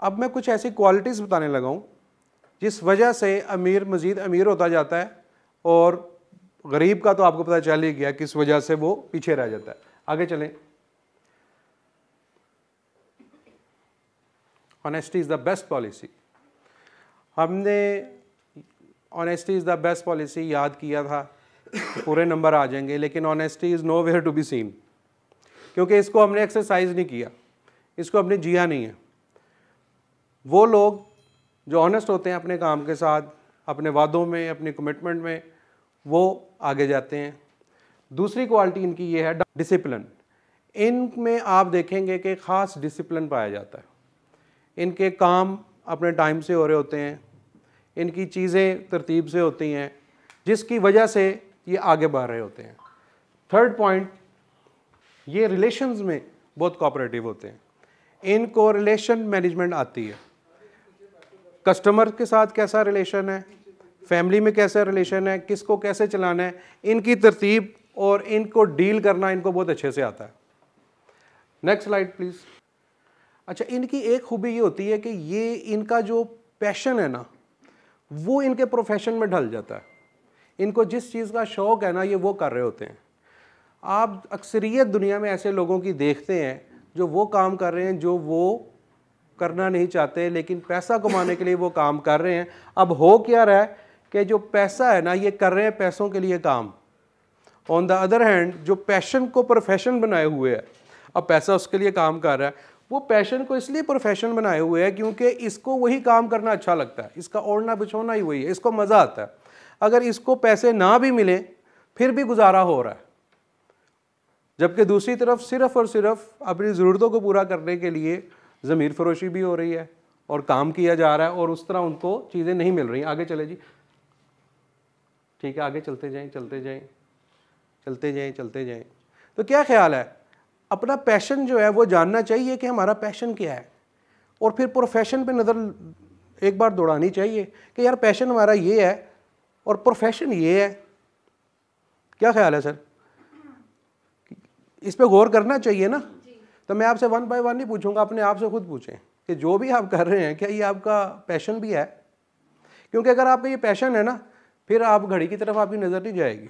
अब मैं कुछ ऐसी क्वालिटीज़ बताने लगा हूँ जिस वजह से अमीर मज़ीद अमीर होता जाता है और गरीब का तो आपको पता चल ही गया किस वजह से वो पीछे रह जाता है। आगे चलें। Honesty is the best policy. हमने honesty is the best policy याद किया था, पूरे नंबर आ जाएंगे, लेकिन honesty is nowhere to be seen, क्योंकि इसको हमने एक्सरसाइज नहीं किया, इसको हमने जिया नहीं है। वो लोग जो ऑनेस्ट होते हैं अपने काम के साथ, अपने वादों में, अपनी कमिटमेंट में, वो आगे जाते हैं। दूसरी क्वालिटी इनकी ये है डिसिप्लिन। इनमें आप देखेंगे कि ख़ास डिसिप्लिन पाया जाता है। इनके काम अपने टाइम से हो रहे होते हैं, इनकी चीज़ें तरतीब से होती हैं, जिसकी वजह से ये आगे बढ़ रहे होते हैं। थर्ड पॉइंट, ये रिलेशंस में बहुत कोऑपरेटिव होते हैं। इनको रिलेशन मैनेजमेंट आती है। कस्टमर के साथ कैसा रिलेशन है, फैमिली में कैसा रिलेशन है, किसको कैसे चलाना है, इनकी तरतीब और इनको डील करना इनको बहुत अच्छे से आता है। Next slide please. अच्छा, इनकी एक खूबी ये होती है कि ये इनका जो पैशन है ना, वो इनके प्रोफेशन में ढल जाता है। इनको जिस चीज़ का शौक़ है ना, ये वो कर रहे होते हैं। आप अक्सरियत दुनिया में ऐसे लोगों की देखते हैं जो वो काम कर रहे हैं जो वो करना नहीं चाहते, लेकिन पैसा कमाने के लिए वो काम कर रहे हैं। अब हो क्या रहा है कि जो पैसा है ना, ये कर रहे हैं पैसों के लिए काम। ऑन द अदर हैंड, जो पैशन को प्रोफेशन बनाए हुए है, अब पैसा उसके लिए काम कर रहा है, वो पैशन को इसलिए प्रोफेशन बनाए हुए है क्योंकि इसको वही काम करना अच्छा लगता है, इसका ओढ़ना बिछोना ही वही है, इसको मज़ा आता है। अगर इसको पैसे ना भी मिले फिर भी गुजारा हो रहा है, जबकि दूसरी तरफ सिर्फ और सिर्फ अपनी ज़रूरतों को पूरा करने के लिए ज़मीर फरोशी भी हो रही है और काम किया जा रहा है, और उस तरह उनको चीज़ें नहीं मिल रही। आगे चले जी, ठीक है, आगे चलते जाएं चलते जाएं चलते जाएं चलते जाएं। तो क्या ख्याल है, अपना पैशन जो है वो जानना चाहिए कि हमारा पैशन क्या है, और फिर प्रोफेशन पे नज़र एक बार दौड़ानी चाहिए कि यार पैशन हमारा ये है और प्रोफेशन ये है। क्या ख्याल है सर, इस पे गौर करना चाहिए ना? तो मैं आपसे वन बाय वन नहीं पूछूंगा, अपने आप से खुद पूछें कि जो भी आप कर रहे हैं क्या ये आपका पैशन भी है। क्योंकि अगर आपका ये पैशन है ना, फिर आप घड़ी की तरफ आपकी नज़र नहीं जाएगी,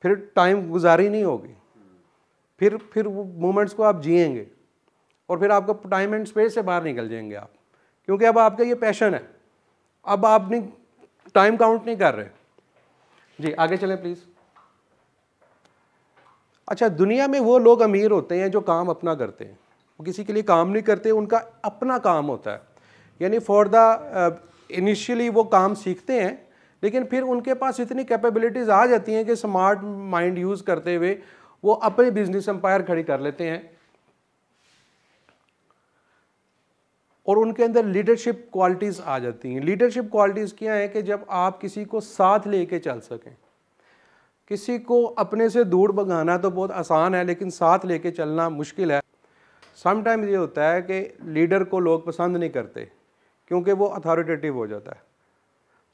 फिर टाइम गुजारी नहीं होगी, फिर वो मोमेंट्स को आप जिएंगे, और फिर आपका टाइम एंड स्पेस से बाहर निकल जाएंगे आप, क्योंकि अब आपका ये पैशन है, अब आप नहीं टाइम काउंट नहीं कर रहे। जी आगे चलें प्लीज़। अच्छा, दुनिया में वो लोग अमीर होते हैं जो काम अपना करते हैं, वो किसी के लिए काम नहीं करते, उनका अपना काम होता है। यानी फॉर द इनिशियली वो काम सीखते हैं, लेकिन फिर उनके पास इतनी कैपेबिलिटीज़ आ जाती हैं कि स्मार्ट माइंड यूज़ करते हुए वो अपने बिजनेस एम्पायर खड़ी कर लेते हैं, और उनके अंदर लीडरशिप क्वालिटीज़ आ जाती हैं। लीडरशिप क्वालिटीज़ क्या है कि जब आप किसी को साथ लेके चल सकें। किसी को अपने से दूर भगाना तो बहुत आसान है, लेकिन साथ लेके चलना मुश्किल है। समटाइम्स ये होता है कि लीडर को लोग पसंद नहीं करते क्योंकि वो अथॉरिटेटिव हो जाता है।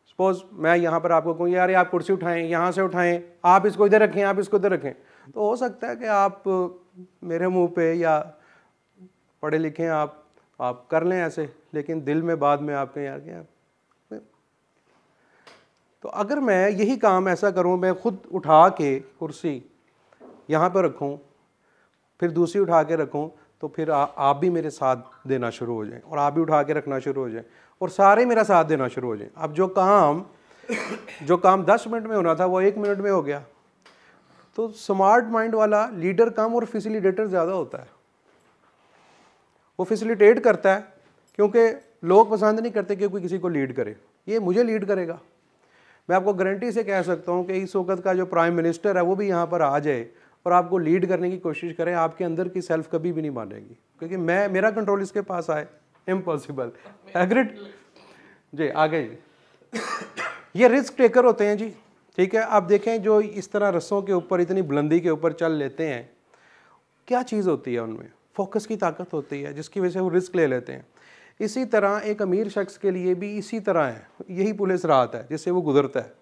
सपोज मैं यहाँ पर आपको कहूँ यार आप कुर्सी उठाएं, यहाँ से उठाएं, आप इसको इधर रखें, आप इसको इधर रखें, तो हो सकता है कि आप मेरे मुंह पे या पढ़े लिखे आप कर लें ऐसे, लेकिन दिल में बाद में आप कहें यार क्या। तो अगर मैं यही काम ऐसा करूं, मैं खुद उठा के कुर्सी यहाँ पर रखूं, फिर दूसरी उठा के रखूं, तो फिर आप भी मेरे साथ देना शुरू हो जाएं, और आप भी उठा के रखना शुरू हो जाएं, और सारे मेरा साथ देना शुरू हो जाएं। अब जो काम 10 मिनट में होना था वो 1 मिनट में हो गया। तो स्मार्ट माइंड वाला लीडर कम और फैसिलिटेटर ज़्यादा होता है। वो फैसिलिटेट करता है क्योंकि लोग पसंद नहीं करते कि कोई किसी को लीड करे, ये मुझे लीड करेगा। मैं आपको गारंटी से कह सकता हूँ कि इस वक्त का जो प्राइम मिनिस्टर है वो भी यहाँ पर आ जाए और आपको लीड करने की कोशिश करें, आपके अंदर की सेल्फ कभी भी नहीं मानेगी, क्योंकि मेरा कंट्रोल इसके पास आए, इम्पॉसिबल। एग्रीड जी, आगे जी। ये रिस्क टेकर होते हैं जी, ठीक है। आप देखें जो इस तरह रस्सों के ऊपर इतनी बुलंदी के ऊपर चल लेते हैं, क्या चीज़ होती है उनमें? फोकस की ताकत होती है, जिसकी वजह से वो रिस्क ले लेते हैं। इसी तरह एक अमीर शख्स के लिए भी इसी तरह है, यही पुलिस रात है जिससे वो गुजरता है,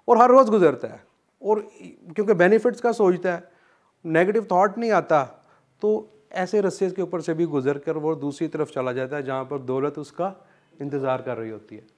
और हर रोज़ गुजरता है, और क्योंकि बेनिफिट्स का सोचता है, नेगेटिव थॉट नहीं आता, तो ऐसे रस्ते के ऊपर से भी गुजर कर वो दूसरी तरफ चला जाता है जहाँ पर दौलत उसका इंतज़ार कर रही होती है।